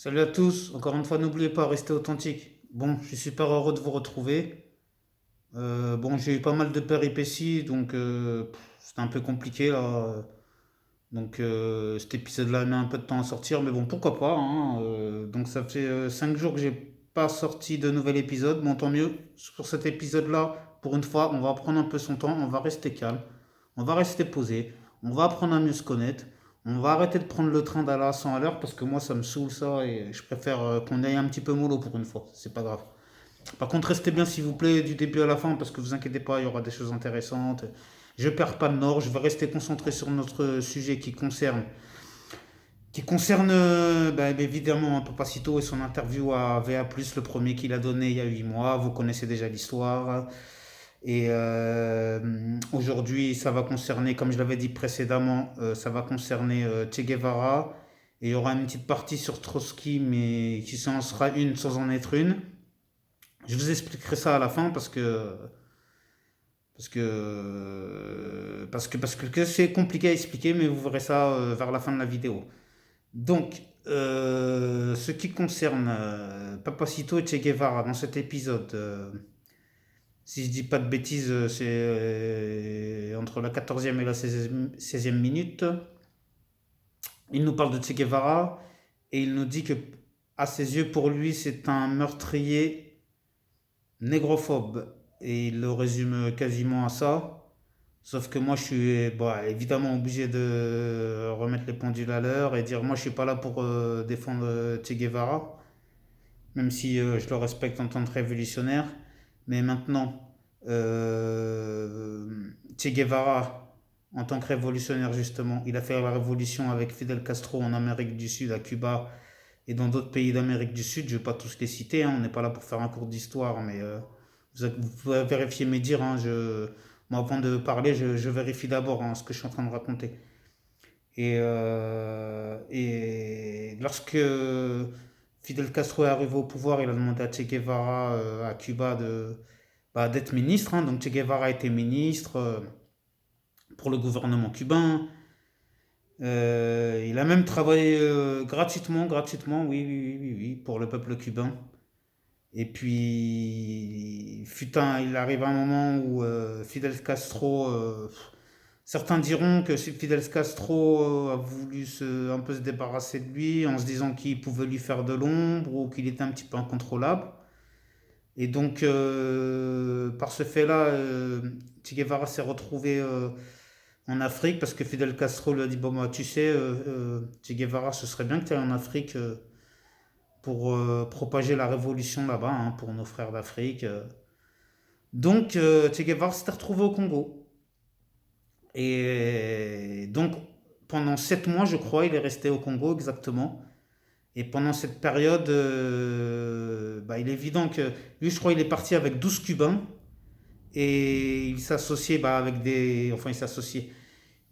Salut à tous, encore une fois n'oubliez pas, restez authentique. Bon, je suis super heureux de vous retrouver. Bon, j'ai eu pas mal de péripéties, donc c'était un peu compliqué là. Donc cet épisode-là met un peu de temps à sortir, mais bon, pourquoi pas, hein. Donc ça fait 5 jours que j'ai pas sorti de nouvel épisode. Bon, tant mieux. Sur cet épisode-là, pour une fois, on va prendre un peu son temps, on va rester calme, on va rester posé, on va apprendre à mieux se connaître. On va arrêter de prendre le train d'aller à 100 à l'heure parce que moi ça me saoule ça et je préfère qu'on aille un petit peu mollo pour une fois, c'est pas grave. Par contre, restez bien s'il vous plaît du début à la fin parce que vous inquiétez pas, il y aura des choses intéressantes. Je perds pas le nord, je vais rester concentré sur notre sujet qui concerne évidemment un Papacito et son interview à VA+, le premier qu'il a donné il y a 8 mois. Vous connaissez déjà l'histoire. Et aujourd'hui, ça va concerner, comme je l'avais dit précédemment, ça va concerner Che Guevara. Et il y aura une petite partie sur Trotsky, mais qui en sera une sans en être une. Je vous expliquerai ça à la fin parce que c'est compliqué à expliquer, mais vous verrez ça vers la fin de la vidéo. Donc, ce qui concerne Papacito et Che Guevara dans cet épisode, si je dis pas de bêtises, c'est entre la 14e et la 16e minute. Il nous parle de Che Guevara et il nous dit que, à ses yeux, pour lui, c'est un meurtrier négrophobe. Et il le résume quasiment à ça. Sauf que moi, je suis évidemment obligé de remettre les pendules à l'heure et dire moi, je suis pas là pour défendre Che Guevara, même si je le respecte en tant que révolutionnaire. Mais maintenant, Che Guevara, en tant que révolutionnaire, justement, il a fait la révolution avec Fidel Castro en Amérique du Sud, à Cuba et dans d'autres pays d'Amérique du Sud. Je ne vais pas tous les citer, hein, on n'est pas là pour faire un cours d'histoire, mais vous pouvez vérifier mes dires. Hein, moi, avant de parler, je vérifie d'abord ce que je suis en train de raconter. Et lorsque Fidel Castro est arrivé au pouvoir, il a demandé à Che Guevara à Cuba d'être ministre. Hein. Donc Che Guevara était ministre pour le gouvernement cubain. Il a même travaillé gratuitement, oui, oui, oui, oui, oui, pour le peuple cubain. Et puis, il arrive un moment où Fidel Castro, certains diront que Fidel Castro a voulu un peu se débarrasser de lui en se disant qu'il pouvait lui faire de l'ombre ou qu'il était un petit peu incontrôlable. Et donc, par ce fait-là, Che Guevara s'est retrouvé en Afrique parce que Fidel Castro lui a dit, bon, bah, tu sais, Che Guevara, ce serait bien que tu ailles en Afrique pour propager la révolution là-bas, hein, pour nos frères d'Afrique. Donc, Che Guevara s'est retrouvé au Congo. Et donc, pendant 7 mois, je crois, il est resté au Congo exactement. Et pendant cette période, il est évident que lui, je crois, il est parti avec 12 Cubains. Et il s'associait avec des. Enfin, il s'associait.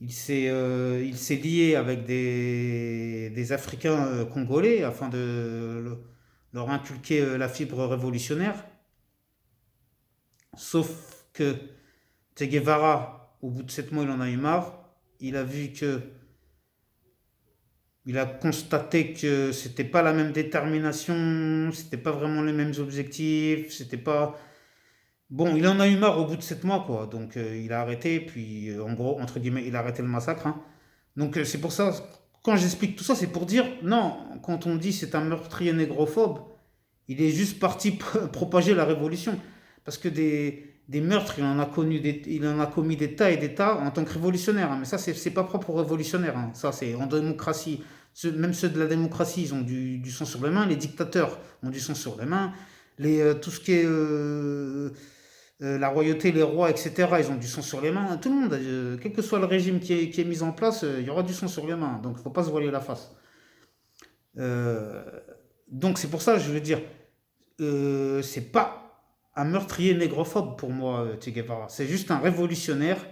Il s'est lié avec des Africains congolais afin de leur inculquer la fibre révolutionnaire. Sauf que Che Guevara, au bout de 7 mois, il en a eu marre. Il a vu que. Il a constaté que c'était pas la même détermination, c'était pas vraiment les mêmes objectifs, c'était pas. Bon, il en a eu marre au bout de 7 mois, quoi. Donc il a arrêté, puis en gros, entre guillemets, il a arrêté le massacre. Hein. Donc c'est pour ça, quand j'explique tout ça, c'est pour dire, non, quand on dit c'est un meurtrier négrophobe, il est juste parti propager la révolution. Parce que des meurtres, il en a commis des tas et des tas en tant que révolutionnaire. Hein. Mais ça, c'est pas propre aux révolutionnaires. Hein. Ça, c'est en démocratie. Même ceux de la démocratie, ils ont du sang sur les mains. Les dictateurs ont du sang sur les mains. Tout ce qui est la royauté, les rois, etc., ils ont du sang sur les mains. Tout le monde, quel que soit le régime qui est mis en place, il y aura du sang sur les mains. Donc il ne faut pas se voiler la face. Euh, donc c'est pour ça, je veux dire, c'est pas un meurtrier négrophobe pour moi, Che Guevara. C'est juste un révolutionnaire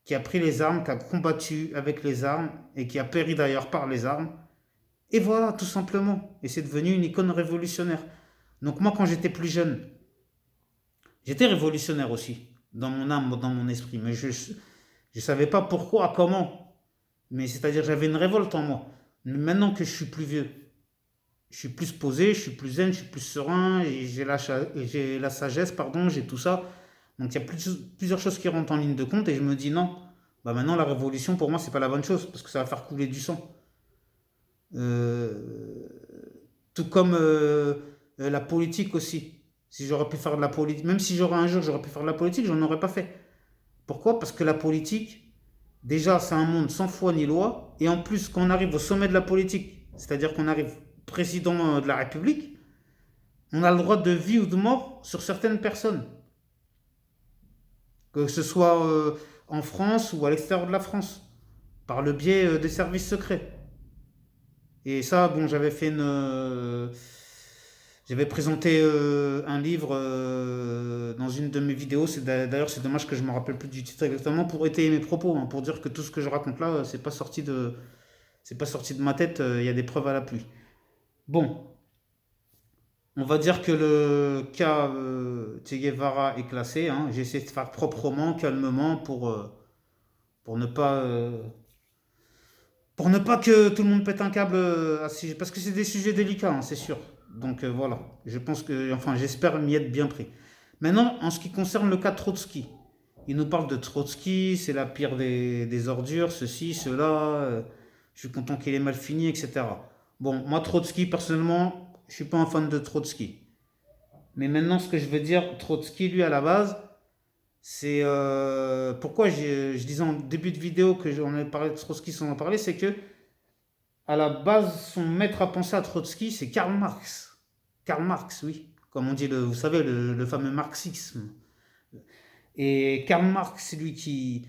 qui a pris les armes, qui a combattu avec les armes et qui a péri d'ailleurs par les armes. Et voilà, tout simplement. Et c'est devenu une icône révolutionnaire. Donc moi, quand j'étais plus jeune, j'étais révolutionnaire aussi, dans mon âme, dans mon esprit, mais je ne savais pas pourquoi, comment. Mais c'est-à-dire j'avais une révolte en moi. Mais maintenant que je suis plus vieux, je suis plus posé, je suis plus zen, je suis plus serein, et j'ai la sagesse, pardon, j'ai tout ça. Donc il y a plusieurs choses qui rentrent en ligne de compte et je me dis non, bah maintenant la révolution pour moi c'est pas la bonne chose parce que ça va faire couler du sang. Euh, Tout comme la politique aussi. Si j'aurais pu faire de la politique, même si j'aurais un jour j'aurais pu faire de la politique, j'en aurais pas fait. Pourquoi? Parce que la politique, déjà c'est un monde sans foi ni loi et en plus quand on arrive au sommet de la politique, c'est-à-dire qu'on arrive président de la République, on a le droit de vie ou de mort sur certaines personnes, que ce soit en France ou à l'extérieur de la France, par le biais des services secrets. Et ça, bon, j'avais présenté un livre dans une de mes vidéos. D'ailleurs, c'est dommage que je me rappelle plus du titre exactement pour étayer mes propos, hein, pour dire que tout ce que je raconte là, c'est pas sorti de ma tête. Il y a des preuves à l'appui. Bon, on va dire que le cas Che Guevara est classé, hein. J'ai essayé de faire proprement, calmement, pour ne pas que tout le monde pète un câble parce que c'est des sujets délicats, hein, c'est sûr. Donc voilà, je pense que, enfin, j'espère m'y être bien pris. Maintenant, en ce qui concerne le cas de Trotsky, il nous parle de Trotsky, c'est la pire des ordures, ceci, cela, je suis content qu'il ait mal fini, etc. Bon, moi, Trotsky, personnellement, je suis pas un fan de Trotsky. Mais maintenant, ce que je veux dire, Trotsky, lui, à la base, c'est pourquoi je disais en début de vidéo que j'en ai parlé de Trotsky sans en parler, c'est que à la base, son maître à penser à Trotsky, c'est Karl Marx. Karl Marx, oui. Comme on dit, vous savez, le fameux marxisme. Et Karl Marx, c'est lui qui...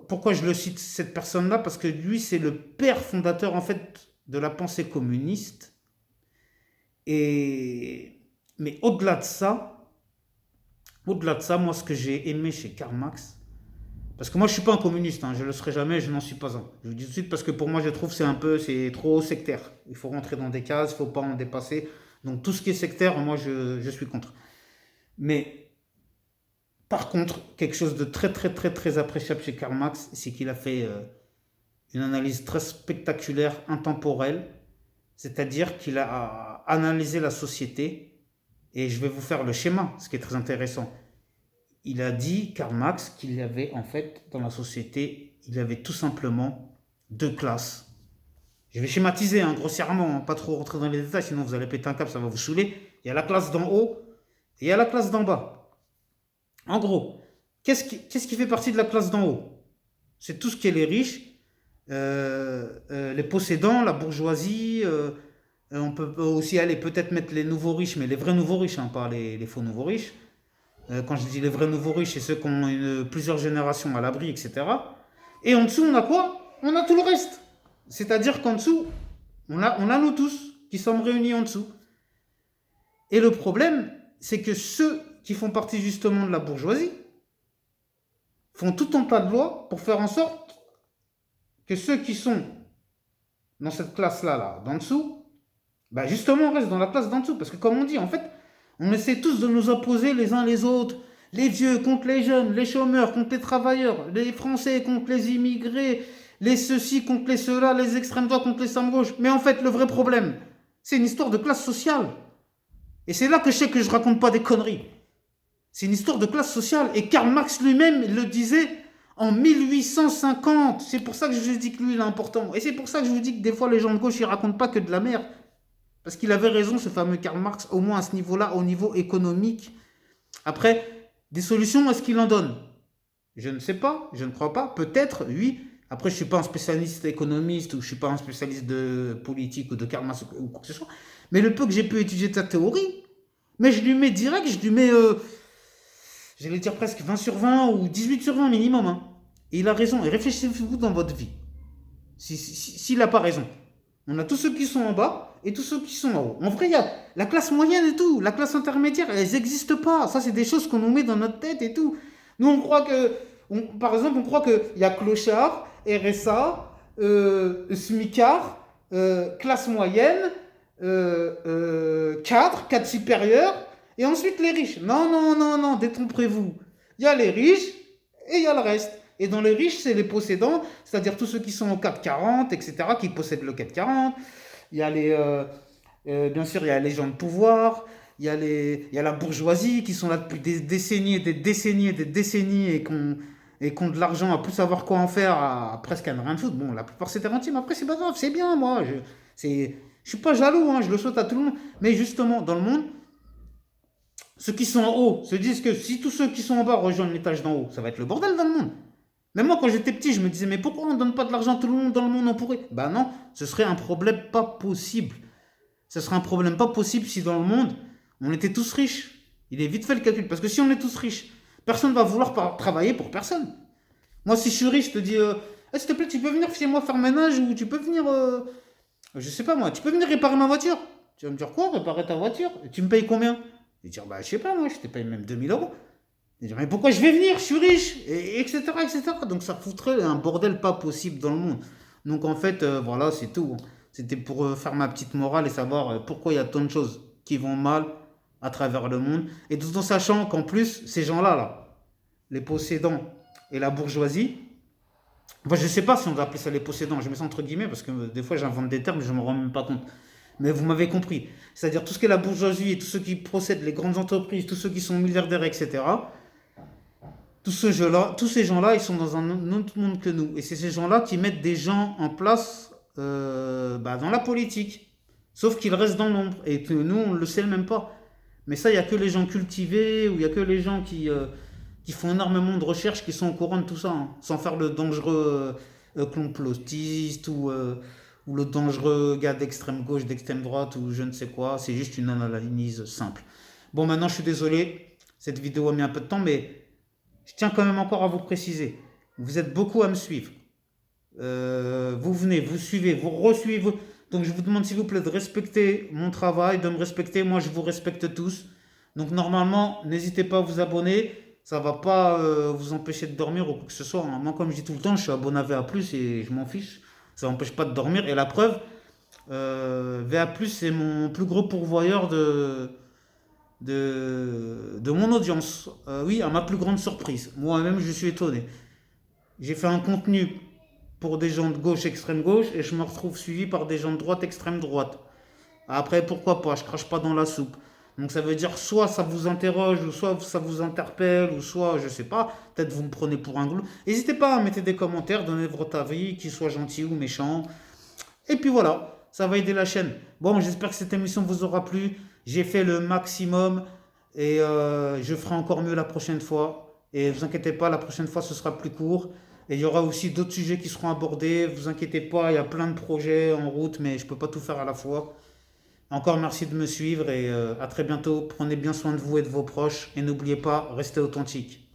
Pourquoi je le cite, cette personne-là? Parce que lui, c'est le père fondateur, en fait, de la pensée communiste. Mais au-delà de ça, moi, ce que j'ai aimé chez Karl Marx, parce que moi, je suis pas un communiste, hein, je le serai jamais, je n'en suis pas un. Je vous dis tout de suite parce que pour moi, je trouve que c'est trop sectaire. Il faut rentrer dans des cases, il faut pas en dépasser. Donc tout ce qui est sectaire, moi, je suis contre. Mais par contre, quelque chose de très très très très appréciable chez Karl Marx, c'est qu'il a fait une analyse très spectaculaire, intemporelle, c'est-à-dire qu'il a analysé la société. Et je vais vous faire le schéma, ce qui est très intéressant. Il a dit, Karl Marx, qu'il y avait en fait dans la société, il y avait tout simplement deux classes. Je vais schématiser hein, grossièrement, hein, pas trop rentrer dans les détails, sinon vous allez péter un câble, ça va vous saouler. Il y a la classe d'en haut et il y a la classe d'en bas. En gros, qu'est-ce qui fait partie de la classe d'en haut? C'est tout ce qui est les riches, les possédants, la bourgeoisie. On peut aussi aller peut-être mettre les nouveaux riches, mais les vrais nouveaux riches, hein, pas les faux nouveaux riches. Quand je dis les vrais nouveaux riches, c'est ceux qui ont plusieurs générations à l'abri, etc. Et en dessous, on a quoi? On a tout le reste. C'est-à-dire qu'en dessous, on a nous tous qui sommes réunis en dessous. Et le problème, c'est que ceux qui font partie justement de la bourgeoisie font tout un tas de lois pour faire en sorte que ceux qui sont dans cette classe-là, là, d'en dessous, bah justement, restent dans la classe d'en dessous. Parce que comme on dit, en fait, on essaie tous de nous opposer les uns les autres. Les vieux contre les jeunes, les chômeurs contre les travailleurs, les Français contre les immigrés, les ceux-ci contre les ceux-là, les extrêmes droite contre l'extrême gauche. Mais en fait, le vrai problème, c'est une histoire de classe sociale. Et c'est là que je sais que je raconte pas des conneries. C'est une histoire de classe sociale. Et Karl Marx lui-même le disait en 1850. C'est pour ça que je vous dis que lui, il est important. Et c'est pour ça que je vous dis que des fois, les gens de gauche, ils racontent pas que de la merde. Parce qu'il avait raison, ce fameux Karl Marx, au moins à ce niveau-là, au niveau économique. Après, des solutions, est-ce qu'il en donne? Je ne sais pas, je ne crois pas. Peut-être, oui. Après, je ne suis pas un spécialiste économiste ou je ne suis pas un spécialiste de politique ou de Karl Marx ou quoi que ce soit. Mais le peu que j'ai pu étudier de sa théorie, mais je lui mets direct, je lui mets, j'allais dire presque 20 sur 20 ou 18 sur 20 minimum. Hein. Et il a raison. Et réfléchissez-vous dans votre vie. S'il n'a pas raison. On a tous ceux qui sont en bas et tous ceux qui sont en haut. En vrai, il y a la classe moyenne et tout, la classe intermédiaire, elles n'existent pas. Ça, c'est des choses qu'on nous met dans notre tête et tout. Nous, on croit que, par exemple, on croit qu'il y a clochard, RSA, smicard, classe moyenne, cadre supérieur, et ensuite les riches. Non, non, non, non, détrompez-vous. Il y a les riches et il y a le reste. Et dans les riches, c'est les possédants, c'est-à-dire tous ceux qui sont au 440, etc., qui possèdent le 440. Il y a Bien sûr, il y a les gens de pouvoir, il y a la bourgeoisie qui sont là depuis des décennies et des décennies et des décennies et qui ont de l'argent à plus savoir quoi en faire, à presque à ne rien foutre. Bon, la plupart c'est des rentiers, mais après c'est pas grave, c'est bien, moi. Je suis pas jaloux, hein, je le souhaite à tout le monde. Mais justement, dans le monde, ceux qui sont en haut se disent que si tous ceux qui sont en bas rejoignent l'étage d'en haut, ça va être le bordel dans le monde. Même moi, quand j'étais petit, je me disais, mais pourquoi on ne donne pas de l'argent à tout le monde dans le monde, on pourrait. Bah non, ce serait un problème pas possible. Ce serait un problème pas possible si dans le monde, on était tous riches. Il est vite fait le calcul. Parce que si on est tous riches, personne ne va vouloir travailler pour personne. Moi, si je suis riche, je te dis, s'il te plaît, tu peux venir chez moi faire ménage ou tu peux venir, je sais pas moi, tu peux venir réparer ma voiture. Tu vas me dire quoi, réparer ta voiture? Et tu me payes combien? Je vais dire, bah, je sais pas, moi, je te paye même 2000 euros. Je vais dire, mais pourquoi je vais venir? Je suis riche, et, etc., etc. Donc ça foutrait un bordel pas possible dans le monde. Donc en fait, voilà, c'est tout. C'était pour faire ma petite morale et savoir pourquoi il y a tant de choses qui vont mal à travers le monde. Et tout en sachant qu'en plus, ces gens-là, là, les possédants et la bourgeoisie, enfin, je sais pas si on va appeler ça les possédants, je mets ça entre guillemets parce que des fois j'invente des termes, je me rends même pas compte. Mais vous m'avez compris. C'est-à-dire tout ce qui est la bourgeoisie et tous ceux qui possèdent les grandes entreprises, tous ceux qui sont milliardaires, etc. Tous ces gens-là, ils sont dans un autre monde que nous. Et c'est ces gens-là qui mettent des gens en place dans la politique. Sauf qu'ils restent dans l'ombre. Et que nous, on ne le sait même pas. Mais ça, il n'y a que les gens cultivés ou il n'y a que les gens qui font énormément de recherches qui sont au courant de tout ça, hein, sans faire le dangereux complotiste ou le dangereux gars d'extrême gauche, d'extrême droite ou je ne sais quoi. C'est juste une analyse simple. Bon, maintenant, je suis désolé. Cette vidéo a mis un peu de temps, mais je tiens quand même encore à vous préciser. Vous êtes beaucoup à me suivre. Vous venez, vous suivez, vous resuivez. Donc je vous demande s'il vous plaît de respecter mon travail, de me respecter. Moi, je vous respecte tous. Donc normalement, n'hésitez pas à vous abonner. Ça va pas vous empêcher de dormir ou quoi que ce soit, hein. Moi, comme je dis tout le temps, je suis abonné à VA+, et je m'en fiche. Ça n'empêche pas de dormir. Et la preuve, VA+, c'est mon plus gros pourvoyeur de mon audience. Oui, à ma plus grande surprise. Moi-même, je suis étonné. J'ai fait un contenu pour des gens de gauche, extrême gauche, et je me retrouve suivi par des gens de droite, extrême droite. Après, pourquoi pas, je crache pas dans la soupe. Donc ça veut dire soit ça vous interroge, ou soit ça vous interpelle, ou soit, je sais pas, peut-être vous me prenez pour un glou. N'hésitez pas à mettre des commentaires, donner votre avis, qu'il soit gentil ou méchant. Et puis voilà, ça va aider la chaîne. Bon, j'espère que cette émission vous aura plu. J'ai fait le maximum et je ferai encore mieux la prochaine fois. Et vous inquiétez pas, la prochaine fois ce sera plus court. Et il y aura aussi d'autres sujets qui seront abordés. Vous inquiétez pas, il y a plein de projets en route, mais je peux pas tout faire à la fois. Encore merci de me suivre et à très bientôt. Prenez bien soin de vous et de vos proches. Et n'oubliez pas, restez authentique.